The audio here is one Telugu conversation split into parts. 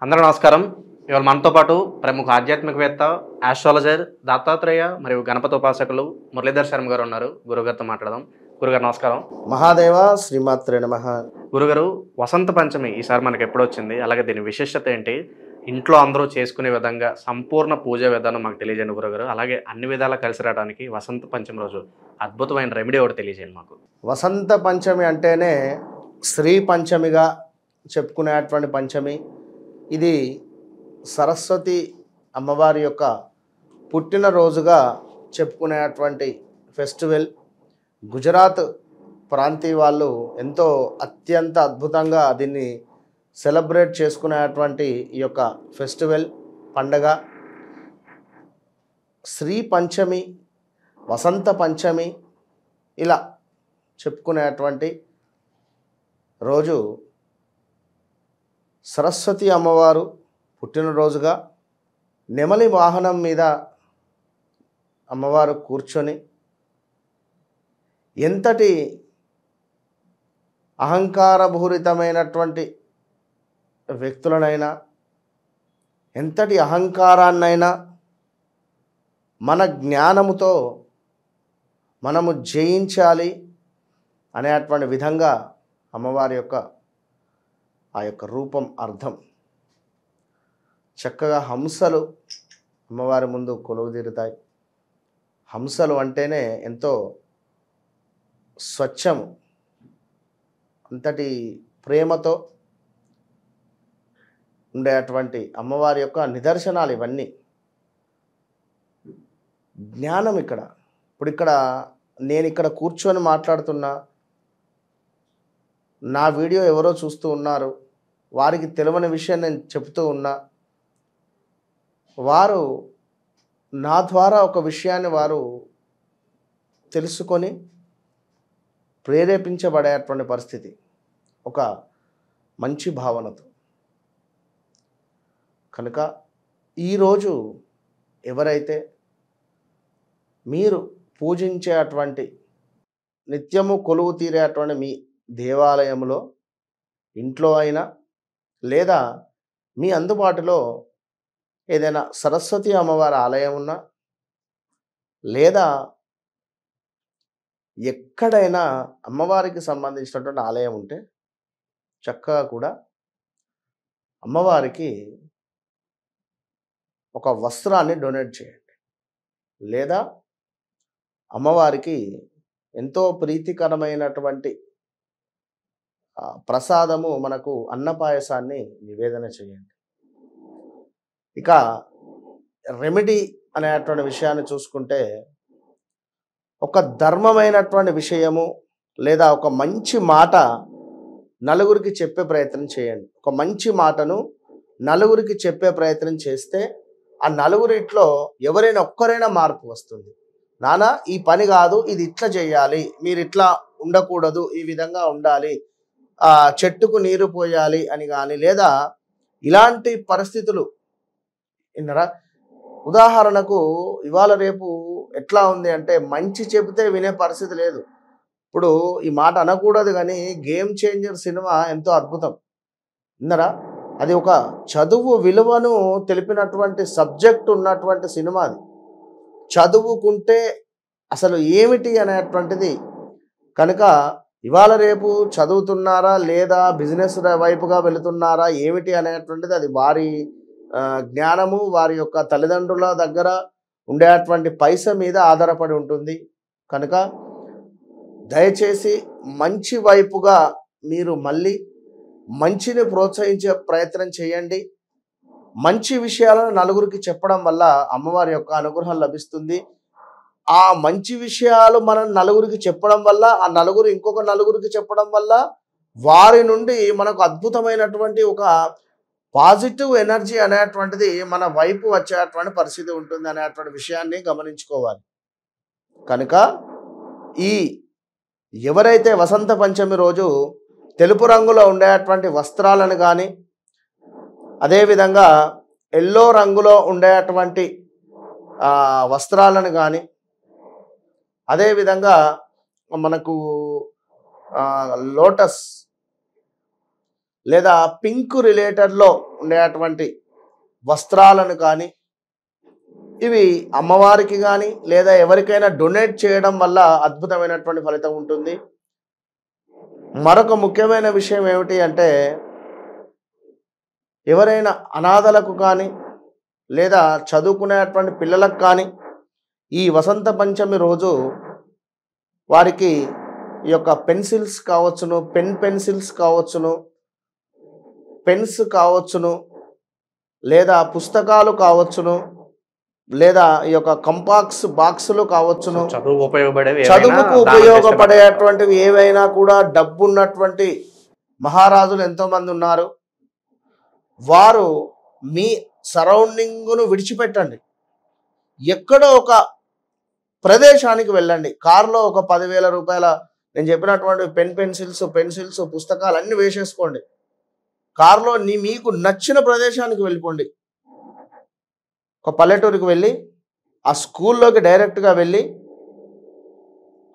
అందరూ నమస్కారం. ఇవాళ మనతో పాటు ప్రముఖ ఆధ్యాత్మికవేత్త, ఆస్ట్రాలజర్, దత్తాత్రేయ మరియు గణపతి ఉపాసకులు మురళీధర్ శర్మ గారు ఉన్నారు. గురుగారితో మాట్లాడదాం. గురుగారు నమస్కారం. మహాదేవ శ్రీమాత్రే నమః. గురుగారు, వసంత పంచమి ఈసారి మనకి ఎప్పుడు వచ్చింది? అలాగే దీని విశిష్టత ఏంటి? ఇంట్లో అందరూ చేసుకునే విధంగా సంపూర్ణ పూజా విధానం మాకు తెలియజేయండి గురుగారు. అలాగే అన్ని విధాలా కలిసి రావడానికి వసంత పంచమి రోజు అద్భుతమైన రెమెడీ ఒకటి తెలియజేయండి మాకు. వసంత పంచమి అంటేనే శ్రీ పంచమిగా చెప్పుకునేటువంటి పంచమి. ఇది సరస్వతి అమ్మవారి యొక్క పుట్టినరోజుగా చెప్పుకునేటువంటి ఫెస్టివల్. గుజరాత్ ప్రాంతీయ వాళ్ళు ఎంతో అత్యంత అద్భుతంగా దీన్ని సెలబ్రేట్ చేసుకునేటువంటి ఈ యొక్క ఫెస్టివల్ పండగ. శ్రీ పంచమి, వసంత పంచమి ఇలా చెప్పుకునేటువంటి రోజు సరస్వతి అమ్మవారు పుట్టినరోజుగా నెమలి వాహనం మీద అమ్మవారు కూర్చొని ఎంతటి అహంకారభూరితమైనటువంటి వ్యక్తులనైనా, ఎంతటి అహంకారాన్నైనా మన జ్ఞానముతో మనము జయించాలి అనేటువంటి విధంగా అమ్మవారి యొక్క ఆ యొక్క రూపం అర్థం. చక్కగా హంసలు అమ్మవారి ముందు కొలువుదీరుతాయి. హంసలు అంటేనే ఎంతో స్వచ్ఛము, అంతటి ప్రేమతో ఉండేటువంటి అమ్మవారి యొక్క నిదర్శనాలు ఇవన్నీ. జ్ఞానం ఇప్పుడు నేను ఇక్కడ కూర్చొని మాట్లాడుతున్నా, నా వీడియో ఎవరో చూస్తూ ఉన్నారు, వారికి తెలియని విషయం నేను చెప్తూ ఉన్నా, వారు నా ద్వారా ఒక విషయాన్ని వారు తెలుసుకొని ప్రేరేపించబడేటువంటి పరిస్థితి ఒక మంచి భావనతో. కనుక ఈరోజు ఎవరైతే మీరు పూజించేటువంటి నిత్యము కొలువు తీరేటువంటి మీ దేవాలయంలో, ఇంట్లో అయినా లేదా మీ అందుబాటులో ఏదైనా సరస్వతి అమ్మవారి ఆలయం ఉన్నా, లేదా ఎక్కడైనా అమ్మవారికి సంబంధించినటువంటి ఆలయం ఉంటే చక్కగా కూడా అమ్మవారికి ఒక వస్త్రాన్ని డొనేట్ చేయండి. లేదా అమ్మవారికి ఎంతో ప్రీతికరమైనటువంటి ప్రసాదము మనకు అన్నపాయసాన్ని నివేదన చేయండి. ఇక రెమెడీ అనేటువంటి విషయాన్ని చూసుకుంటే, ఒక ధర్మమైనటువంటి విషయము లేదా ఒక మంచి మాట నలుగురికి చెప్పే ప్రయత్నం చేయండి. ఒక మంచి మాటను నలుగురికి చెప్పే ప్రయత్నం చేస్తే ఆ నలుగురిట్లో ఎవరైనా ఒక్కరైనా మార్పు వస్తుంది. నానా ఈ పని కాదు, ఇది ఇట్లా చేయాలి, మీరు ఇట్లా ఉండకూడదు, ఈ విధంగా ఉండాలి, చెట్టుకు నీరు పోయాలి అని కానీ, లేదా ఇలాంటి పరిస్థితులు విన్నరా. ఉదాహరణకు ఇవాళ రేపు ఎట్లా ఉంది అంటే, మంచి చెబితే వినే పరిస్థితి లేదు. ఇప్పుడు ఈ మాట అనకూడదు కానీ గేమ్ చేంజర్ సినిమా ఎంతో అద్భుతం విన్నరా. అది ఒక చదువు విలువను తెలిపినటువంటి సబ్జెక్ట్ ఉన్నటువంటి సినిమా. అది చదువుకుంటే అసలు ఏమిటి అనేటువంటిది. కనుక ఇవాళ రేపు చదువుతున్నారా లేదా బిజినెస్ వైపుగా వెళుతున్నారా ఏమిటి అనేటువంటిది అది వారి జ్ఞానము, వారి యొక్క తల్లిదండ్రుల దగ్గర ఉండేటువంటి పైస మీద ఆధారపడి ఉంటుంది. కనుక దయచేసి మంచి వైపుగా మీరు మళ్ళీ మంచిని ప్రోత్సహించే ప్రయత్నం చేయండి. మంచి విషయాలను నలుగురికి చెప్పడం వల్ల అమ్మవారి యొక్క అనుగ్రహం లభిస్తుంది. ఆ మంచి విషయాలు మనం నలుగురికి చెప్పడం వల్ల, ఆ నలుగురు ఇంకొక నలుగురికి చెప్పడం వల్ల వారి నుండి మనకు అద్భుతమైనటువంటి ఒక పాజిటివ్ ఎనర్జీ అనేటువంటిది మన వైపు వచ్చేటువంటి పరిస్థితి ఉంటుంది అనేటువంటి విషయాన్ని గమనించుకోవాలి. కనుక ఎవరైతే వసంత పంచమి రోజు తెలుపు రంగులో ఉండేటువంటి వస్త్రాలను కానీ, అదేవిధంగా ఎల్లో రంగులో ఉండేటువంటి వస్త్రాలను కానీ, అదేవిధంగా మనకు లోటస్ లేదా పింక్ రిలేటెడ్లో ఉండేటువంటి వస్త్రాలను కానీ ఇవి అమ్మవారికి కానీ లేదా ఎవరికైనా డొనేట్ చేయడం వల్ల అద్భుతమైనటువంటి ఫలితం ఉంటుంది. మరొక ముఖ్యమైన విషయం ఏమిటి అంటే ఎవరైనా అనాథలకు కానీ లేదా చదువుకునేటువంటి పిల్లలకు కానీ ఈ వసంత పంచమి రోజు వారికి ఈ యొక్క పెన్సిల్స్ కావచ్చును, పెన్సిల్స్ కావచ్చును, పెన్స్ కావచ్చును, లేదా పుస్తకాలు కావచ్చును, లేదా ఈ యొక్క కంపాక్స్ బాక్సులు కావచ్చును, చదువుకు ఉపయోగపడేటువంటివి ఏవైనా కూడా డబ్బు ఉన్నటువంటి మహారాజులు ఎంతోమంది ఉన్నారు. వారు మీ సరౌండింగ్ను విడిచిపెట్టండి, ఎక్కడో ఒక ప్రదేశానికి వెళ్ళండి. కారులో ఒక 10,000 రూపాయల నేను చెప్పినటువంటి పెన్సిల్స్ పుస్తకాలు అన్నీ వేసేసుకోండి. కారులో మీకు నచ్చిన ప్రదేశానికి వెళ్ళిపోండి. ఒక పల్లెటూరికి వెళ్ళి ఆ స్కూల్లోకి డైరెక్ట్గా వెళ్ళి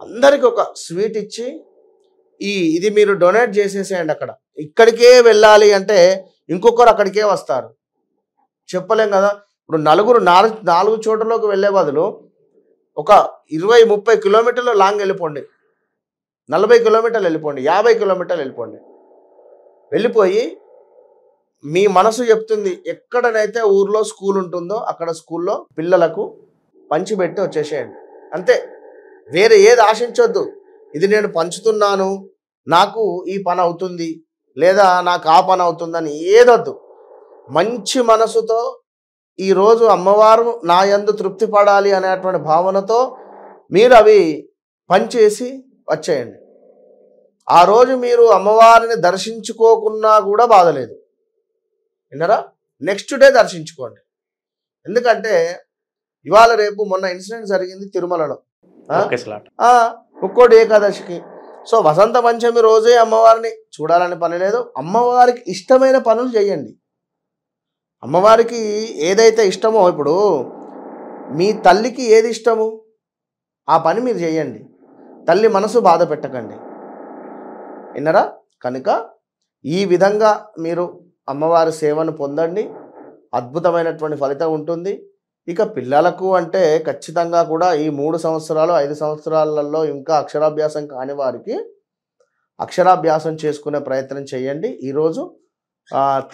అందరికి ఒక స్వీట్ ఇచ్చి ఇది మీరు డొనేట్ చేసేసేయండి. అక్కడ ఇక్కడికే వెళ్ళాలి అంటే ఇంకొకరు అక్కడికే వస్తారు, చెప్పలేం కదా. ఇప్పుడు నలుగురు 4 చోట్లలోకి వెళ్ళే బదులు ఒక 20-30 కిలోమీటర్లు లాంగ్ వెళ్ళిపోండి, 40 కిలోమీటర్లు వెళ్ళిపోండి, 50 కిలోమీటర్లు వెళ్ళిపోండి. వెళ్ళిపోయి మీ మనసు చెప్తుంది ఎక్కడనైతే ఊర్లో స్కూల్ ఉంటుందో అక్కడ స్కూల్లో పిల్లలకు పంచిపెట్టి వచ్చేసేయండి. అంతే, వేరే ఏది ఆశించొద్దు. ఇది నేను పంచుతున్నాను, నాకు ఈ పని అవుతుంది లేదా నాకు ఆ పని అవుతుందని ఏదొద్దు. మంచి మనసుతో ఈరోజు అమ్మవారు నా యందు తృప్తి పడాలి అనేటువంటి భావనతో మీరు అవి పనిచేసి వచ్చేయండి. ఆ రోజు మీరు అమ్మవారిని దర్శించుకోకున్నా కూడా బాధలేదు, విన్నారా. నెక్స్ట్ డే దర్శించుకోండి. ఎందుకంటే ఇవాళ రేపు మొన్న ఇన్సిడెంట్ జరిగింది తిరుమలలో, ముక్కోటి ఏకాదశికి. సో వసంత పంచమి రోజే అమ్మవారిని చూడాలని పని లేదు. అమ్మవారికి ఇష్టమైన పనులు చేయండి. అమ్మవారికి ఏదైతే ఇష్టమో, ఇప్పుడు మీ తల్లికి ఏది ఇష్టము ఆ పని మీరు చేయండి. తల్లి మనసు బాధ పెట్టకండి, విన్నరా. కనుక ఈ విధంగా మీరు అమ్మవారి సేవను పొందండి, అద్భుతమైనటువంటి ఫలితం ఉంటుంది. ఇక పిల్లలకు అంటే ఖచ్చితంగా కూడా ఈ 3 సంవత్సరాలు 5 సంవత్సరాలలో ఇంకా అక్షరాభ్యాసం కాని వారికి అక్షరాభ్యాసం చేసుకునే ప్రయత్నం చేయండి. ఈరోజు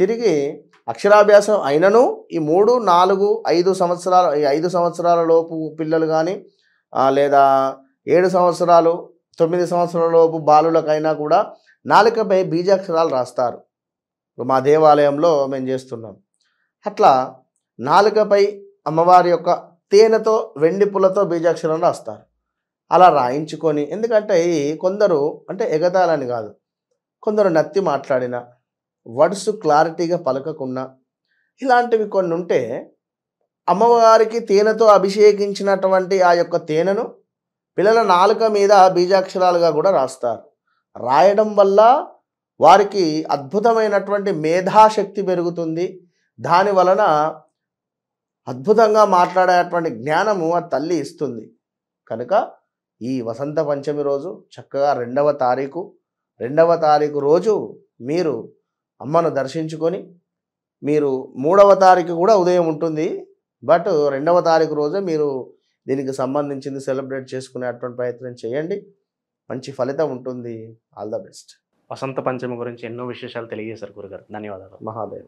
తిరిగి అక్షరాభ్యాసం అయినను ఈ 3, 4, 5 సంవత్సరాలు, ఈ 5 సంవత్సరాల లోపు పిల్లలు కానీ లేదా 7 సంవత్సరాలు 9 సంవత్సరాల లోపు బాలులకైనా కూడా నాలుకపై బీజాక్షరాలు రాస్తారు. మా దేవాలయంలో మేము చేస్తున్నాం. అట్లా నాలుకపై అమ్మవారి యొక్క తేనెతో వెండి పుల్లతో బీజాక్షరాలు రాస్తారు. అలా రాయించుకొని, ఎందుకంటే కొందరు అంటే ఎగతాళని కాదు, కొందరు నత్తి మాట్లాడిన వర్డ్స్ క్లారిటీగా పలకకుండా ఇలాంటివి కొన్ని ఉంటే అమ్మవారికి తేనెతో అభిషేకించినటువంటి ఆ యొక్క తేనెను పిల్లల నాలుక మీద బీజాక్షరాలుగా కూడా రాస్తారు. రాయడం వల్ల వారికి అద్భుతమైనటువంటి మేధాశక్తి పెరుగుతుంది. దాని వలన అద్భుతంగా మాట్లాడేటువంటి జ్ఞానము ఆ తల్లి ఇస్తుంది. కనుక ఈ వసంత పంచమి రోజు చక్కగా 2వ తారీఖు రోజు మీరు అమ్మను దర్శించుకొని, మీరు 3వ తారీఖు కూడా ఉదయం ఉంటుంది, బట్ 2వ తారీఖు రోజే మీరు దీనికి సంబంధించింది సెలబ్రేట్ చేసుకునేటువంటి ప్రయత్నం చేయండి. మంచి ఫలితం ఉంటుంది. All the best. Vasantha Panchami గురించి ఎన్నో విశేషాలు తెలియజేశారు గురుగారు. ధన్యవాదాలు. మహాదేవ.